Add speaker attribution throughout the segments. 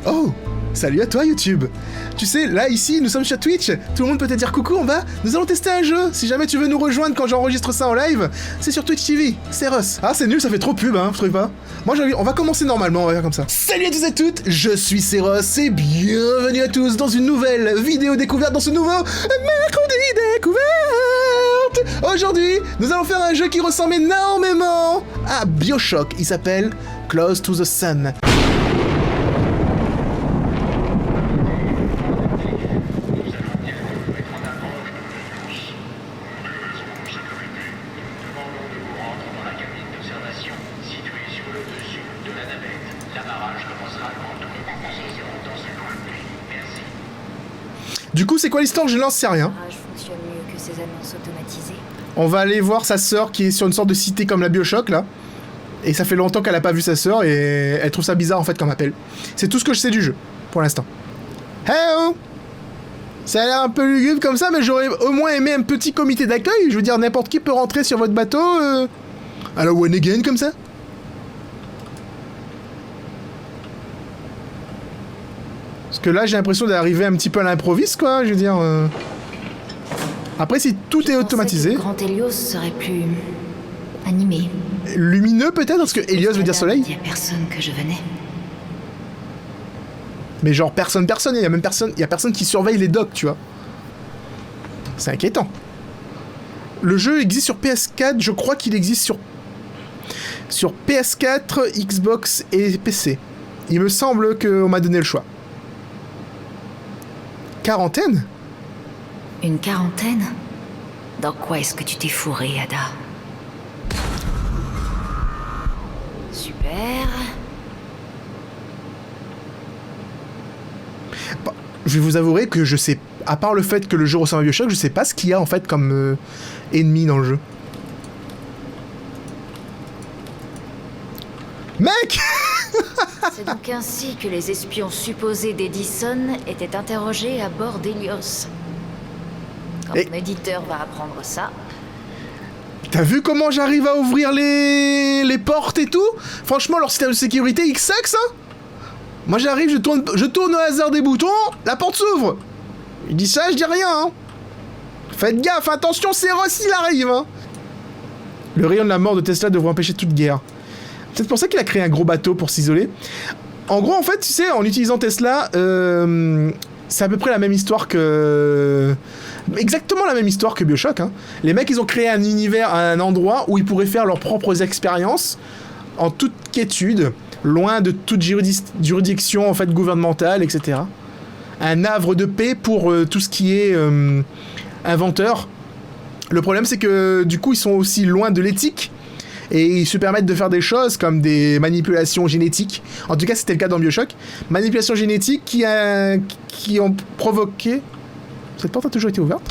Speaker 1: Oh, salut à toi YouTube. Tu sais, là ici, nous sommes sur Twitch, tout le monde peut te dire coucou en bas, nous allons tester un jeu. Si jamais tu veux nous rejoindre quand j'enregistre ça en live, c'est sur Twitch TV, c'est Ross. Ah c'est nul, ça fait trop pub hein, vous trouvez pas? Moi j'ai envie, on va commencer normalement, on va faire comme ça. Salut à tous et à toutes, je suis Céros et bienvenue à tous dans une nouvelle vidéo découverte dans ce nouveau mercredi découverte. Aujourd'hui, nous allons faire un jeu qui ressemble énormément à BioShock, il s'appelle Close to the Sun. Du coup, c'est quoi l'histoire? Je n'en sais rien.
Speaker 2: Fonctionne mieux que ces annonces automatisées.
Speaker 1: On va aller voir sa sœur qui est sur une sorte de cité comme la BioShock là. Et ça fait longtemps qu'elle a pas vu sa sœur et elle trouve ça bizarre en fait comme appel. C'est tout ce que je sais du jeu pour l'instant. Hello! Ça a l'air un peu lugubre comme ça, mais j'aurais au moins aimé un petit comité d'accueil. Je veux dire, n'importe qui peut rentrer sur votre bateau à la one again comme ça. Parce que là, j'ai l'impression d'arriver un petit peu à l'improviste, quoi. Je veux dire. Après, si tout est automatisé.
Speaker 2: Que Grand Helios serait plus animé.
Speaker 1: Lumineux peut-être, parce que Helios veut dire soleil.
Speaker 2: Il y a personne que je venais.
Speaker 1: Mais genre personne, il y a même personne, il y a personne qui surveille les docks, tu vois. C'est inquiétant. Le jeu existe sur PS4, je crois qu'il existe sur PS4, Xbox et PC. Il me semble qu'on m'a donné le choix. Quarantaine?
Speaker 2: Une quarantaine? Dans quoi est-ce que tu t'es fourré, Ada? Super.
Speaker 1: Bah, je vais vous avouer que je sais, à part le fait que le jeu ressemble à BioShock, je sais pas ce qu'il y a en fait comme ennemi dans le jeu. Mec!
Speaker 2: C'est donc ainsi que les espions supposés d'Edison étaient interrogés à bord d'Helios. Quand mon éditeur va apprendre ça...
Speaker 1: T'as vu comment j'arrive à ouvrir les portes et tout? Franchement, leur système de sécurité, il sexe, hein? Moi j'arrive, je tourne au hasard des boutons, la porte s'ouvre. Il dit ça, je dis rien, hein. Faites gaffe, attention, c'est Ross, il arrive, hein. Le rayon de la mort de Tesla devrait empêcher toute guerre. C'est pour ça qu'il a créé un gros bateau pour s'isoler. En gros, en fait, tu sais, en utilisant Tesla, c'est à peu près la même histoire que... Exactement la même histoire que BioShock, hein. Les mecs, ils ont créé un univers, un endroit où ils pourraient faire leurs propres expériences en toute quiétude, loin de toute juridiction en fait gouvernementale, etc. Un havre de paix pour tout ce qui est inventeur. Le problème, c'est que du coup, ils sont aussi loin de l'éthique. Et ils se permettent de faire des choses comme des manipulations génétiques. En tout cas, c'était le cas dans BioShock. Manipulations génétiques qui ont provoqué... Cette porte a toujours été ouverte.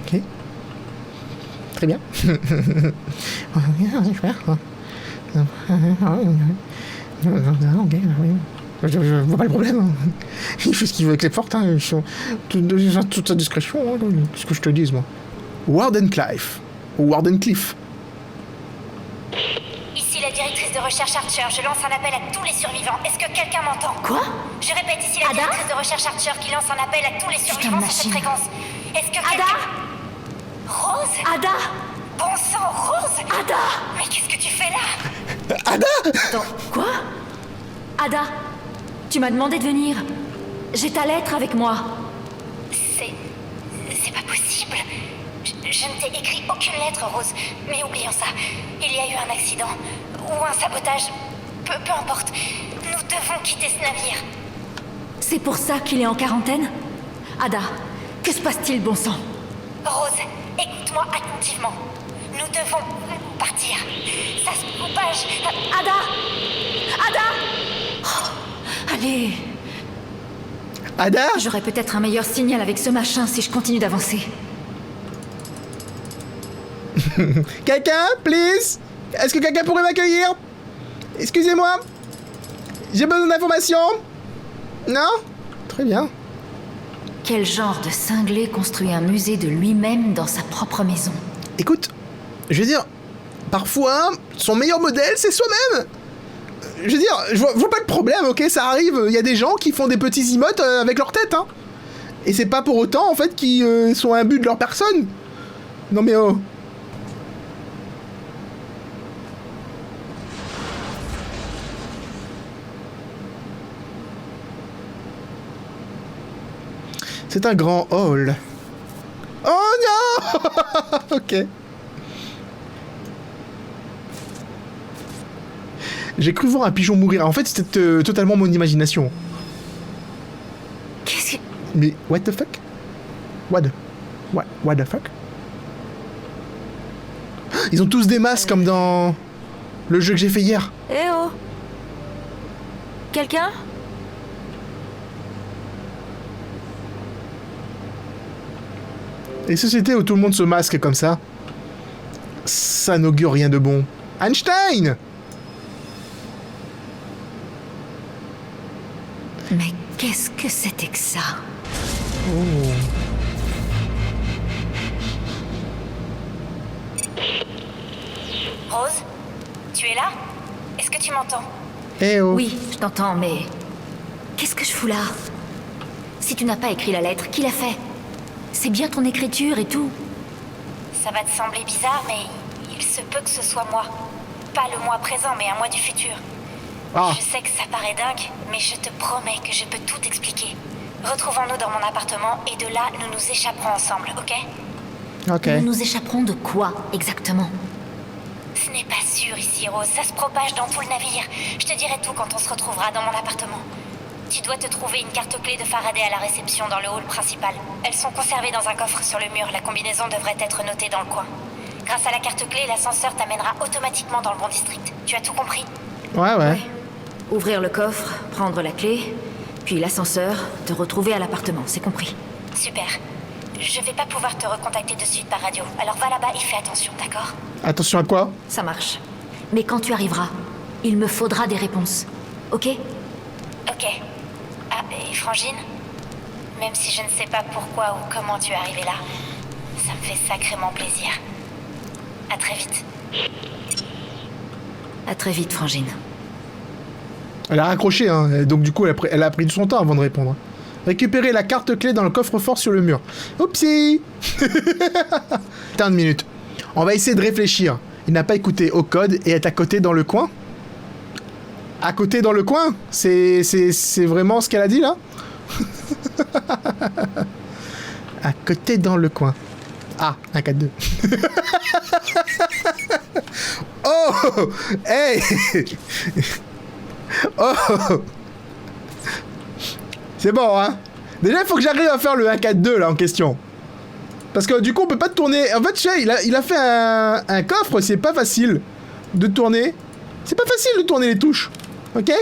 Speaker 1: Ok. Très bien. Je vois pas le problème. Il fait ce qu'il veut avec les portes. Hein. Toute sa discrétion. Hein. Qu'est-ce que je te dis, moi? Wardenclyffe. Ou Wardenclyffe.
Speaker 3: Ici la directrice de recherche Archer, je lance un appel à tous les survivants. Est-ce que quelqu'un m'entend?
Speaker 2: Quoi?
Speaker 3: Je répète, ici la directrice de recherche Archer qui lance un appel à tous les survivants sur cette fréquence. Est-ce que
Speaker 2: Ada?
Speaker 3: Rose?
Speaker 2: Ada?
Speaker 3: Bon sang, Rose?
Speaker 2: Ada?
Speaker 3: Mais qu'est-ce que tu fais là?
Speaker 1: Ada!
Speaker 2: Attends, quoi? Ada, tu m'as demandé de venir. J'ai ta lettre avec moi.
Speaker 3: C'est pas possible. Je ne t'ai écrit aucune lettre, Rose. Mais oublions ça. Il y a eu un accident. Ou un sabotage. Peu importe. Nous devons quitter ce navire.
Speaker 2: C'est pour ça qu'il est en quarantaine? Ada, que se passe-t-il, bon sang?
Speaker 3: Rose, écoute-moi attentivement. Nous devons partir. Ça se propage.
Speaker 2: Ada! Ada! Oh, allez!
Speaker 1: Ada?
Speaker 2: J'aurai peut-être un meilleur signal avec ce machin si je continue d'avancer.
Speaker 1: Quelqu'un, please? Est-ce que quelqu'un pourrait m'accueillir? Excusez-moi. J'ai besoin d'informations. Non? Très bien.
Speaker 2: Quel genre de cinglé construit un musée de lui-même dans sa propre maison?
Speaker 1: Écoute, je veux dire, Parfois, son meilleur modèle, c'est soi-même. Je veux dire, je vois pas de problème, ok, ça arrive. Il y a des gens qui font des petits emotes avec leur tête, hein. Et c'est pas pour autant, en fait, qu'ils sont imbus de leur personne. Non mais oh. C'est un grand hall. Oh non. Ok. J'ai cru voir un pigeon mourir. En fait, c'était totalement mon imagination.
Speaker 2: Qu'est-ce que...
Speaker 1: Mais what the fuck? What the fuck? Ils ont tous des masques comme dans le jeu que j'ai fait hier.
Speaker 2: Eh oh! Quelqu'un?
Speaker 1: Les sociétés où tout le monde se masque comme ça, ça n'augure rien de bon. Einstein!
Speaker 2: Mais qu'est-ce que c'était que ça?
Speaker 1: Oh.
Speaker 3: Rose, tu es là? Est-ce que tu m'entends?
Speaker 1: Eh oh.
Speaker 2: Oui, je t'entends, mais... Qu'est-ce que je fous là? Si tu n'as pas écrit la lettre, qui l'a fait? C'est bien ton écriture et tout.
Speaker 3: Ça va te sembler bizarre, mais il se peut que ce soit moi. Pas le mois présent, mais un mois du futur.
Speaker 1: Ah.
Speaker 3: Je sais que ça paraît dingue, mais je te promets que je peux tout expliquer. Retrouvons-nous dans mon appartement et de là, nous nous échapperons ensemble, ok?
Speaker 1: Ok.
Speaker 2: Nous nous échapperons de quoi, exactement?
Speaker 3: Ce n'est pas sûr ici, Rose. Ça se propage dans tout le navire. Je te dirai tout quand on se retrouvera dans mon appartement. Tu dois te trouver une carte clé de Faraday à la réception dans le hall principal. Elles sont conservées dans un coffre sur le mur. La combinaison devrait être notée dans le coin. Grâce à la carte clé, l'ascenseur t'amènera automatiquement dans le bon district. Tu as tout compris?
Speaker 1: Ouais.
Speaker 2: Ouvrir le coffre, prendre la clé, puis l'ascenseur, te retrouver à l'appartement, c'est compris.
Speaker 3: Super. Je vais pas pouvoir te recontacter de suite par radio. Alors va là-bas et fais attention, d'accord?
Speaker 1: Attention à quoi?
Speaker 2: Ça marche. Mais quand tu arriveras, il me faudra des réponses. Ok?
Speaker 3: Ok. Ah, et Frangine? Même si je ne sais pas pourquoi ou comment tu es arrivée là, ça me fait sacrément plaisir. À très vite.
Speaker 2: À très vite, Frangine.
Speaker 1: Elle a raccroché, hein. Donc du coup, elle a pris de son temps avant de répondre. Récupérer la carte clé dans le coffre-fort sur le mur. Oupsie. Attends une minute. On va essayer de réfléchir. Il n'a pas écouté au code et est à côté dans le coin. À côté dans le coin? C'est vraiment ce qu'elle a dit là? À côté dans le coin. Ah, 1, 4, 2. Oh! Hey! Oh! C'est bon, hein? Déjà, il faut que j'arrive à faire le 1-4-2 là en question. Parce que du coup, on peut pas tourner. En fait, tu sais, il a fait un coffre, c'est pas facile de tourner. C'est pas facile de tourner les touches. Ok?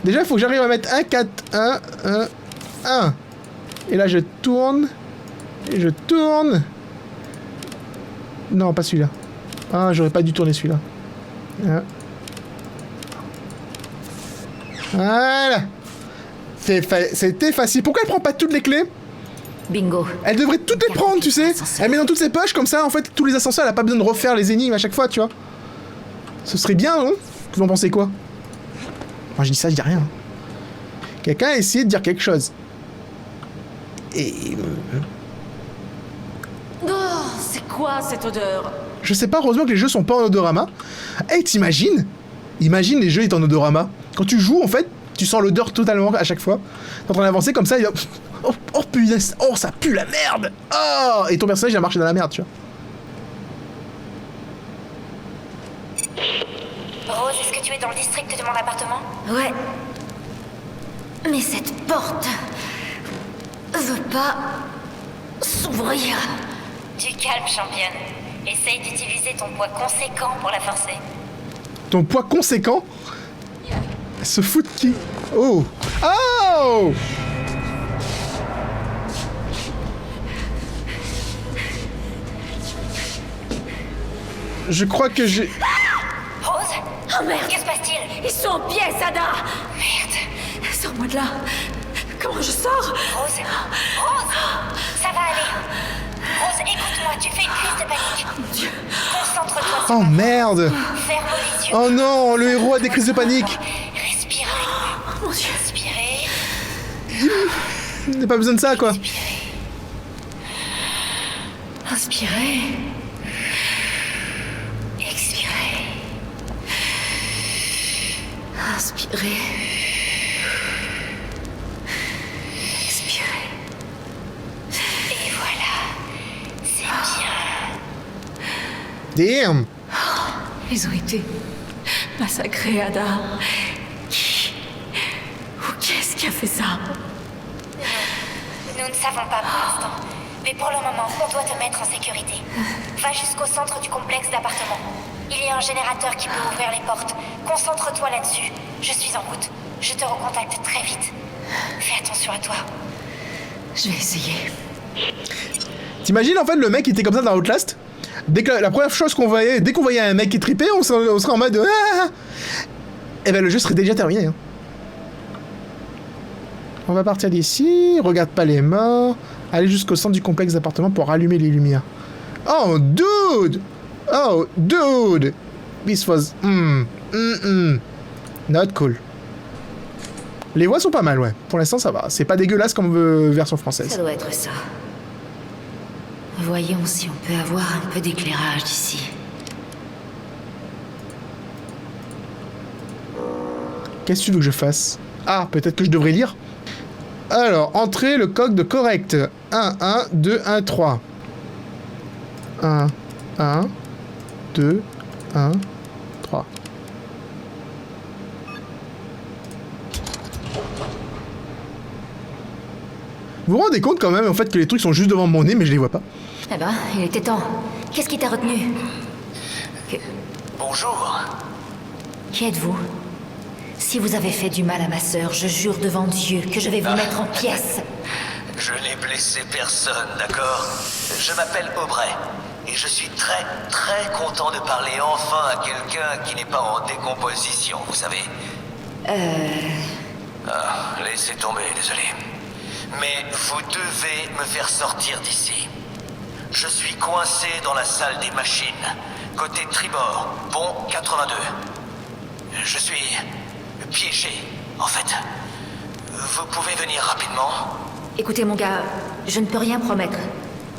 Speaker 1: Déjà, il faut que j'arrive à mettre 1, 4, 1, 1, 1. Et là, je tourne. Et je tourne. Non, pas celui-là. Ah, j'aurais pas dû tourner celui-là. Voilà. C'était facile. Pourquoi elle prend pas toutes les clés?
Speaker 2: Bingo.
Speaker 1: Elle devrait toutes les prendre, tu sais. Elle met dans toutes ses poches, comme ça, en fait, tous les ascenseurs, elle a pas besoin de refaire les énigmes à chaque fois, tu vois. Ce serait bien, non? Vous en pensez quoi? Moi, je dis ça, je dis rien. Quelqu'un a essayé de dire quelque chose. Et...
Speaker 2: Oh, c'est quoi cette odeur?
Speaker 1: Je sais pas, heureusement que les jeux sont pas en odorama. Hey, t'imagines? Imagine les jeux étant en odorama. Quand tu joues, en fait, tu sens l'odeur totalement à chaque fois. T'es en train d'avancer comme ça, et oh putain, oh ça pue la merde. Oh, et ton personnage il a marché dans la merde, tu vois.
Speaker 3: Rose, est-ce que tu es dans le district de mon appartement?
Speaker 2: Ouais. Mais cette porte... veut pas... s'ouvrir.
Speaker 3: Du calme, championne. Essaye d'utiliser ton poids conséquent pour la forcer.
Speaker 1: Ton poids conséquent? Se fout de qui? Oh! Oh! Je crois que j'ai...
Speaker 3: Rose?
Speaker 2: Oh merde!
Speaker 3: Que se passe-t-il?
Speaker 2: Ils sont en pièces, Ada!
Speaker 3: Merde.
Speaker 2: Sors-moi de là! Comment je sors?
Speaker 3: Rose? Rose? Ça va aller. Rose, écoute-moi, tu fais une crise de panique.
Speaker 2: Mon Dieu.
Speaker 3: Concentre-toi sur
Speaker 1: Oh merde.
Speaker 3: Ferme les yeux.
Speaker 1: Oh non, le héros a des crises de panique.
Speaker 3: Respire avec moi.
Speaker 2: Mon Dieu.
Speaker 3: Respirez.
Speaker 1: Il n'a pas besoin de ça, quoi.
Speaker 2: Inspirez.
Speaker 3: Expirez.
Speaker 2: Inspirez. Expirez.
Speaker 3: Et voilà. C'est bien.
Speaker 1: Damn.
Speaker 2: Ils ont été massacrés, Ada. Qui ou qu'est-ce qui a fait ça?
Speaker 3: Nous ne savons pas pour l'instant. Mais pour le moment, on doit te mettre en sécurité. Va jusqu'au centre du complexe d'appartements. Il y a un générateur qui peut ouvrir les portes. Concentre-toi là-dessus. Je suis en route. Je te recontacte très vite. Fais attention à toi.
Speaker 2: Je vais essayer.
Speaker 1: T'imagines en fait le mec qui était comme ça dans Outlast? Dès que la première chose qu'on voyait, dès qu'on voyait un mec qui tripait, on serait en mode ah. Et ben le jeu serait déjà terminé. Hein. On va partir d'ici, regarde pas les morts, aller jusqu'au centre du complexe d'appartements pour rallumer les lumières. Oh dude! Oh dude! This was not cool. Les voix sont pas mal, ouais. Pour l'instant ça va. C'est pas dégueulasse comme version française.
Speaker 2: Ça doit être ça. Voyons si on peut avoir un peu d'éclairage d'ici.
Speaker 1: Qu'est-ce que tu veux que je fasse? Ah, peut-être que je devrais lire? Alors, entrez le code correct. 1, 1, 2, 1, 3. 1, 1, 2, 1, 3. Vous vous rendez compte quand même en fait que les trucs sont juste devant mon nez mais je les vois pas.
Speaker 2: Eh ben, il était temps. Qu'est-ce qui t'a retenu?
Speaker 4: Bonjour.
Speaker 2: Qui êtes-vous? Si vous avez fait du mal à ma sœur, je jure devant Dieu que je vais vous mettre en pièces.
Speaker 4: Je n'ai blessé personne, d'accord? Je m'appelle Aubrey. Et je suis très, très content de parler enfin à quelqu'un qui n'est pas en décomposition, vous savez. Ah, laissez tomber, désolé. Mais vous devez me faire sortir d'ici. Je suis coincé dans la salle des machines, côté tribord, pont 82. Je suis piégé, en fait. Vous pouvez venir rapidement?
Speaker 2: Écoutez mon gars, je ne peux rien promettre.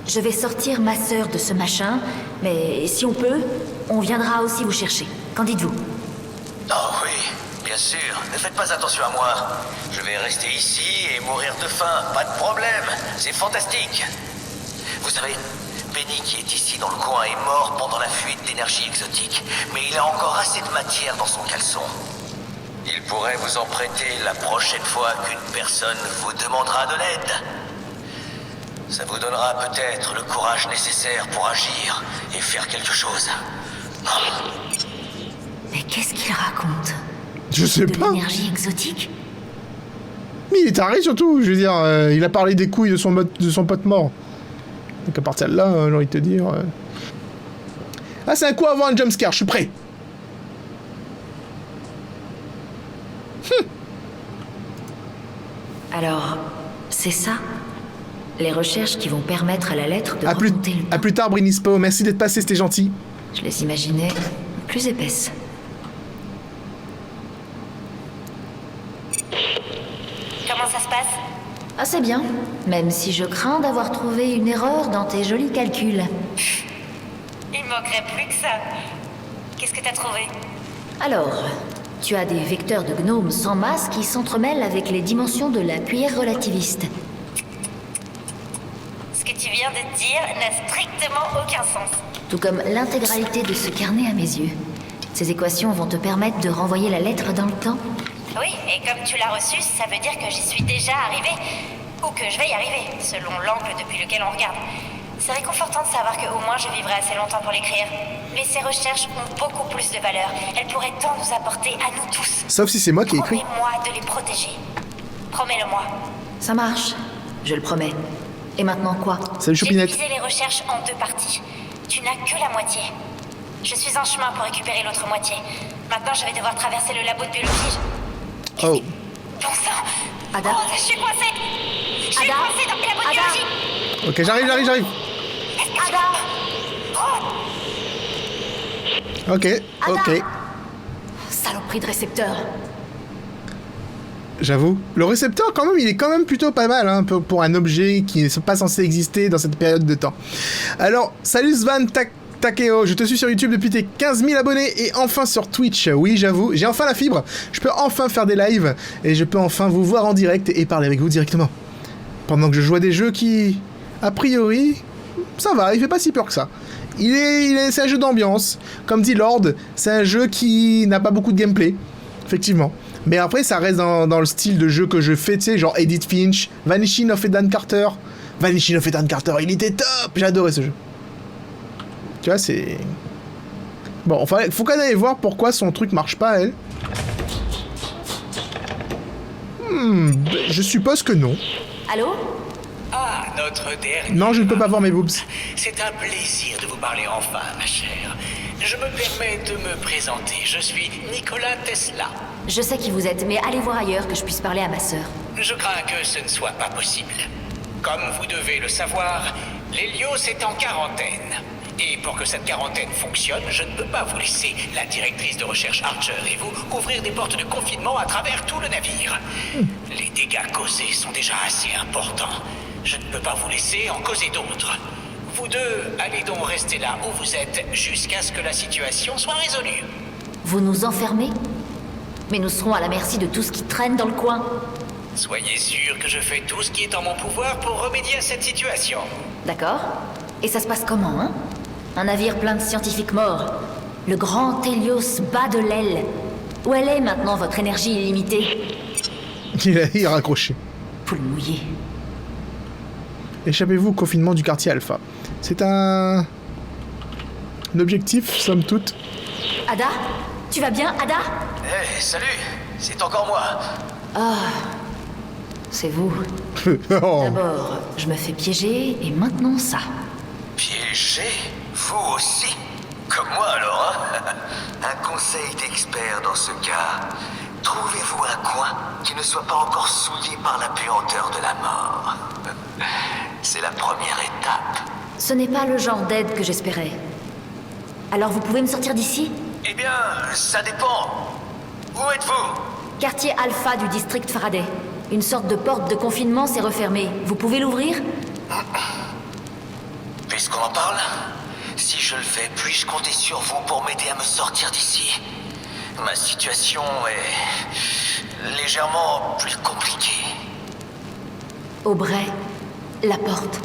Speaker 2: Je vais sortir ma sœur de ce machin, mais si on peut, on viendra aussi vous chercher. Qu'en dites-vous?
Speaker 4: Oh oui, bien sûr. Ne faites pas attention à moi. Je vais rester ici et mourir de faim. Pas de problème. C'est fantastique. Vous savez, Benny qui est ici dans le coin est mort pendant la fuite d'énergie exotique. Mais il a encore assez de matière dans son caleçon. Il pourrait vous en prêter la prochaine fois qu'une personne vous demandera de l'aide. Ça vous donnera peut-être le courage nécessaire pour agir et faire quelque chose.
Speaker 2: Mais qu'est-ce qu'il raconte?
Speaker 1: Je sais
Speaker 2: De
Speaker 1: pas.
Speaker 2: l'énergie exotique?
Speaker 1: Mais il est taré surtout, je veux dire, il a parlé des couilles de son pote mort. Donc à partir de là, j'ai envie de te dire... Ah, c'est un coup avant un jumpscare, je suis prêt.
Speaker 2: Alors, c'est ça? Les recherches qui vont permettre à la lettre de
Speaker 1: À
Speaker 2: remonter le temps.
Speaker 1: plus tard, Brinispo, merci d'être passé, c'était gentil.
Speaker 2: Je les imaginais plus épaisses.
Speaker 3: Comment ça se passe?
Speaker 2: Assez bien, même si je crains d'avoir trouvé une erreur dans tes jolis calculs.
Speaker 3: Il manquerait plus que ça. Qu'est-ce que t'as trouvé?
Speaker 2: Alors, tu as des vecteurs de gnomes sans masse qui s'entremêlent avec les dimensions de la cuillère relativiste.
Speaker 3: Ce que tu viens de dire n'a strictement aucun sens.
Speaker 2: Tout comme l'intégralité de ce carnet à mes yeux. Ces équations vont te permettre de renvoyer la lettre dans le temps.
Speaker 3: Oui, et comme tu l'as reçu, ça veut dire que j'y suis déjà arrivée. Ou que je vais y arriver, selon l'angle depuis lequel on regarde. C'est réconfortant de savoir qu'au moins je vivrai assez longtemps pour l'écrire. Mais ces recherches ont beaucoup plus de valeur. Elles pourraient tant nous apporter à nous tous.
Speaker 1: Sauf si c'est moi qui ai écrit.
Speaker 3: Promets-moi de les protéger. Promets-le-moi.
Speaker 2: Ça marche, je le promets. Et maintenant quoi?
Speaker 1: Salut
Speaker 3: J'ai
Speaker 1: Choupinette.
Speaker 3: divisé les recherches en 2 parties. Tu n'as que la moitié. Je suis en chemin pour récupérer l'autre moitié. Maintenant, je vais devoir traverser le labo de biologie.
Speaker 1: Oh.
Speaker 3: Bon sang!
Speaker 2: Ada.
Speaker 3: Oh, je suis coincée! Je suis
Speaker 2: Ada.
Speaker 3: coincée dans le labo de
Speaker 2: Ada.
Speaker 3: biologie!
Speaker 1: Ok, j'arrive. Ok, ok.
Speaker 2: Saloperie de récepteur.
Speaker 1: J'avoue. Le récepteur, quand même, il est quand même plutôt pas mal, hein, pour un objet qui n'est pas censé exister dans cette période de temps. Alors, salut Svan Takeo, je te suis sur YouTube depuis tes 15 000 abonnés et enfin sur Twitch. Oui, j'avoue, j'ai enfin la fibre. Je peux enfin faire des lives et je peux enfin vous voir en direct et parler avec vous directement. Pendant que je joue à des jeux qui, a priori, ça va, il fait pas si peur que ça. C'est un jeu d'ambiance. Comme dit Lord, c'est un jeu qui n'a pas beaucoup de gameplay. Effectivement. Mais après, ça reste dans le style de jeu que je fais, tu sais, genre Edith Finch, Vanishing of Ethan Carter. Vanishing of Ethan Carter, il était top. J'ai adoré ce jeu. Tu vois, c'est... Bon, enfin, faut quand même aller voir pourquoi son truc marche pas, elle. Je suppose que non.
Speaker 2: Allô?
Speaker 5: Ah, notre dernier...
Speaker 1: Non, je ne peux pas voir mes boobs.
Speaker 5: C'est un plaisir de vous parler enfin, ma chère. Je me permets de me présenter. Je suis Nikola Tesla.
Speaker 2: Je sais qui vous êtes, mais allez voir ailleurs que je puisse parler à ma sœur.
Speaker 5: Je crains que ce ne soit pas possible. Comme vous devez le savoir, l'Hélios est en quarantaine. Et pour que cette quarantaine fonctionne, je ne peux pas vous laisser, la directrice de recherche Archer et vous, ouvrir des portes de confinement à travers tout le navire. Les dégâts causés sont déjà assez importants. Je ne peux pas vous laisser en causer d'autres. Vous deux, allez donc rester là où vous êtes jusqu'à ce que la situation soit résolue.
Speaker 2: Vous nous enfermez? Mais nous serons à la merci de tout ce qui traîne dans le coin.
Speaker 5: Soyez sûr que je fais tout ce qui est en mon pouvoir pour remédier à cette situation.
Speaker 2: D'accord? Et ça se passe comment, hein? Un navire plein de scientifiques morts. Le grand Hélios bat de l'aile. Où elle est maintenant, votre énergie illimitée?
Speaker 1: Il a raccroché.
Speaker 2: Poule mouillée.
Speaker 1: Échappez-vous au confinement du quartier Alpha. C'est un objectif, somme toute.
Speaker 2: Ada? Tu vas bien, Ada?
Speaker 4: Hé, salut. C'est encore moi.
Speaker 2: C'est vous.
Speaker 1: Oh.
Speaker 2: D'abord, je me fais piéger, et maintenant ça.
Speaker 4: Piégé? Vous aussi? Comme moi alors, hein? Un conseil d'expert dans ce cas. Trouvez-vous un coin qui ne soit pas encore souillé par la puanteur de la mort. C'est la première étape.
Speaker 2: Ce n'est pas le genre d'aide que j'espérais. Alors vous pouvez me sortir d'ici?
Speaker 4: Eh bien, ça dépend. Où êtes-vous?
Speaker 2: Quartier Alpha du district Faraday. Une sorte de porte de confinement s'est refermée. Vous pouvez l'ouvrir?
Speaker 4: Puisqu'on en parle, si je le fais, puis-je compter sur vous pour m'aider à me sortir d'ici? Ma situation est légèrement plus compliquée.
Speaker 2: Aubray, la porte.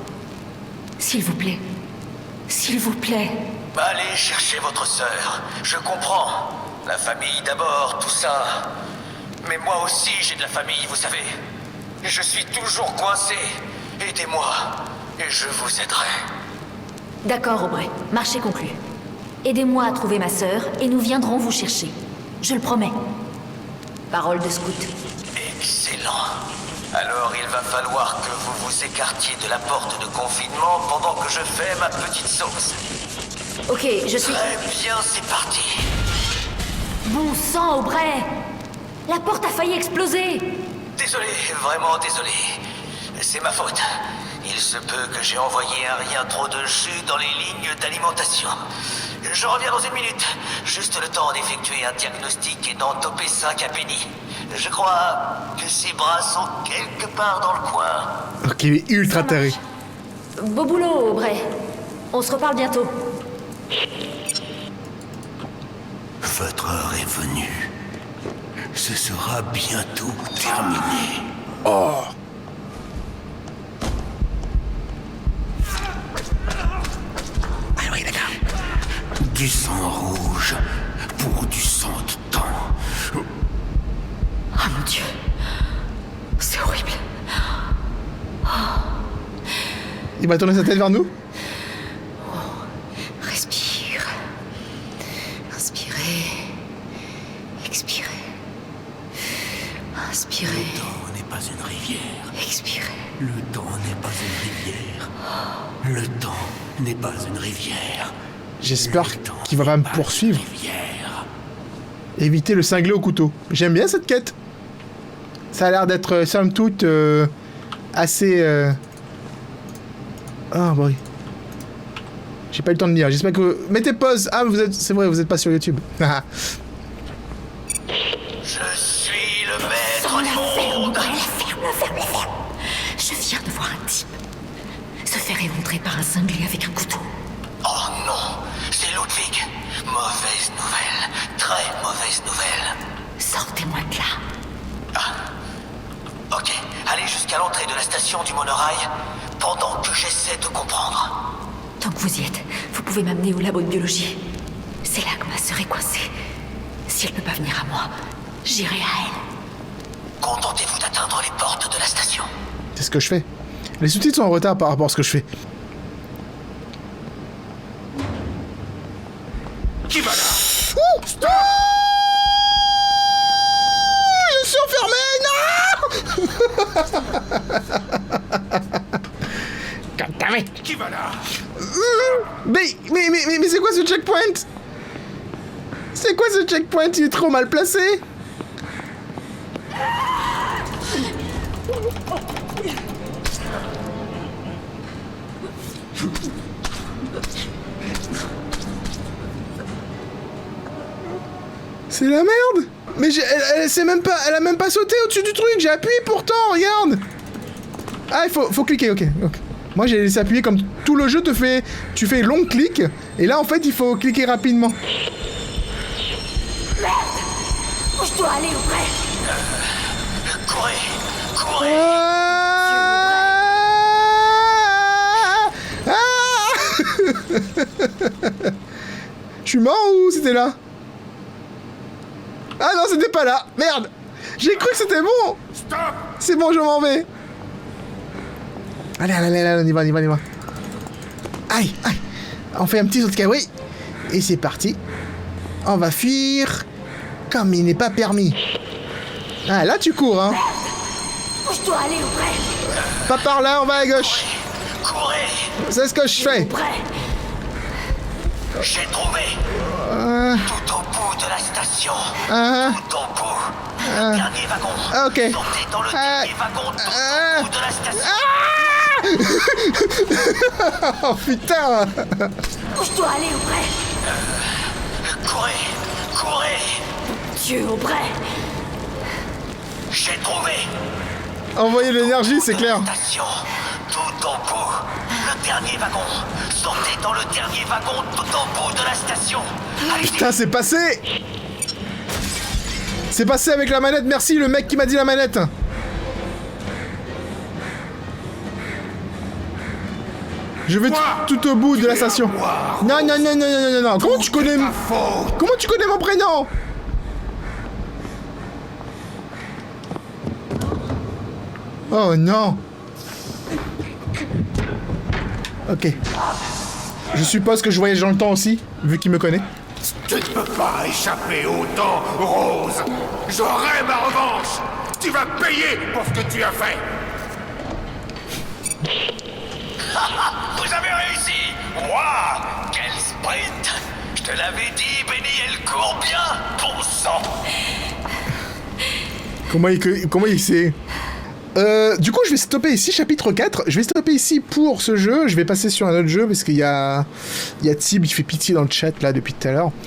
Speaker 2: S'il vous plaît. S'il vous plaît.
Speaker 4: Allez chercher votre sœur. Je comprends. La famille d'abord, tout ça. Mais moi aussi, j'ai de la famille, vous savez. Et je suis toujours coincé. Aidez-moi, et je vous aiderai.
Speaker 2: D'accord, Aubray. Marché conclu. Aidez-moi à trouver ma sœur, et nous viendrons vous chercher. Je le promets. Parole de scout.
Speaker 4: Excellent. Alors il va falloir que vous vous écartiez de la porte de confinement pendant que je fais ma petite sauce.
Speaker 2: Ok, je suis...
Speaker 4: Très bien, c'est parti.
Speaker 2: Bon sang, Aubray! La porte a failli exploser!
Speaker 4: Désolé, vraiment désolé. C'est ma faute. Il se peut que j'ai envoyé un rien trop de jus dans les lignes d'alimentation. Je reviens dans 1 minute. Juste le temps d'effectuer un diagnostic et d'en toper 5 à Penny. Je crois que ses bras sont quelque part dans le coin.
Speaker 1: Ok, il est ultra taré.
Speaker 2: Beau boulot, Aubray. On se reparle bientôt.
Speaker 6: Votre heure est venue. Ce sera bientôt terminé.
Speaker 1: Oh.
Speaker 6: Ah oui, d'accord. Du sang rouge pour du sang de temps.
Speaker 2: Oh mon Dieu. C'est horrible.
Speaker 1: Il va tourner sa tête vers nous.
Speaker 2: Respire. Inspirez. Expirez. Inspirez.
Speaker 6: Le temps n'est pas une rivière.
Speaker 2: Expirez.
Speaker 6: Le temps n'est pas une rivière. Le temps n'est pas une rivière.
Speaker 1: J'espère
Speaker 6: Le temps
Speaker 1: qu'il va pas me
Speaker 6: n'est
Speaker 1: poursuivre.
Speaker 6: une rivière.
Speaker 1: Éviter le cinglé au couteau. J'aime bien cette quête. Ça a l'air d'être, somme toute, assez... Ah, boy. J'ai pas eu le temps de lire. J'espère que... Mettez pause. Ah, vous êtes... C'est vrai, vous êtes pas sur YouTube.
Speaker 4: Je suis le maître du monde.
Speaker 7: Ferme. Je viens de voir un type se faire éventrer par un cinglé avec un couteau.
Speaker 4: Oh non, c'est Ludwig. Mauvaise nouvelle. Très mauvaise nouvelle.
Speaker 7: Sortez-moi de là.
Speaker 4: Ok, allez jusqu'à l'entrée de la station du monorail pendant que j'essaie de comprendre.
Speaker 7: Tant que vous y êtes, vous pouvez m'amener au labo de biologie. C'est là que ma sœur est coincée. Si elle peut pas venir à moi, j'irai à elle.
Speaker 4: Contentez-vous d'atteindre les portes de la station.
Speaker 1: C'est ce que je fais. Les sous-titres sont en retard par rapport à ce que je fais.
Speaker 6: Qui va là?
Speaker 1: Stop! Je suis enfermé! Non!
Speaker 6: Qui va là?
Speaker 1: Mais c'est quoi ce checkpoint? C'est quoi ce checkpoint? Il est trop mal placé! C'est la merde! Mais elle a même pas sauté au-dessus du truc, j'ai appuyé pourtant, regarde! Ah, il faut cliquer, ok. Moi j'ai laissé appuyer comme tout le jeu te fait... Tu fais long clic, et là en fait il faut cliquer rapidement.
Speaker 7: Où je dois aller auprès?
Speaker 4: Courez!
Speaker 1: Je suis mort ou c'était là? Ah non, c'était pas là. Merde. J'ai cru que c'était bon.
Speaker 6: Stop!
Speaker 1: C'est bon, je m'en vais. Allez, on y va. Aïe. On fait un petit saut de cabri. Et c'est parti. On va fuir comme il n'est pas permis. Ah, là tu cours, hein.
Speaker 7: Où je dois aller auprès?
Speaker 1: Pas par là, on va à gauche.
Speaker 4: Courez!
Speaker 1: C'est ce que je fais.
Speaker 7: Auprès?
Speaker 4: J'ai trouvé! Tout au bout de la station. Tout au bout. Le dernier wagon.
Speaker 1: Ok.
Speaker 4: Sortez dans le dernier wagon tout au bout de la station.
Speaker 1: Oh putain.
Speaker 7: Où je dois aller auprès?
Speaker 4: Courez!
Speaker 7: Dieu, auprès?
Speaker 4: J'ai trouvé!
Speaker 1: Envoyer l'énergie, c'est clair.
Speaker 4: Station, tout au bout. Le dernier wagon. Sortez dans le dernier wagon tout au bout de la station. Allez,
Speaker 1: Putain, c'est passé. C'est passé avec la manette, merci le mec qui m'a dit la manette. Je vais tout au bout de la station. Non. Comment tu connais mon prénom? Oh non. Ok. Je suppose que je voyage dans le temps aussi, vu qu'il me connaît.
Speaker 6: Tu ne peux pas échapper au temps, Rose. J'aurai ma revanche. Tu vas payer pour ce que tu as fait.
Speaker 4: vous avez réussi! Waouh! Quel sprint! Je te l'avais dit, Benny, elle court bien! Bon sang!
Speaker 1: Comment il sait? Du coup, je vais stopper ici, chapitre 4. Je vais stopper ici pour ce jeu. Je vais passer sur un autre jeu parce qu'il y a Tib qui fait pitié dans le chat là depuis tout à l'heure.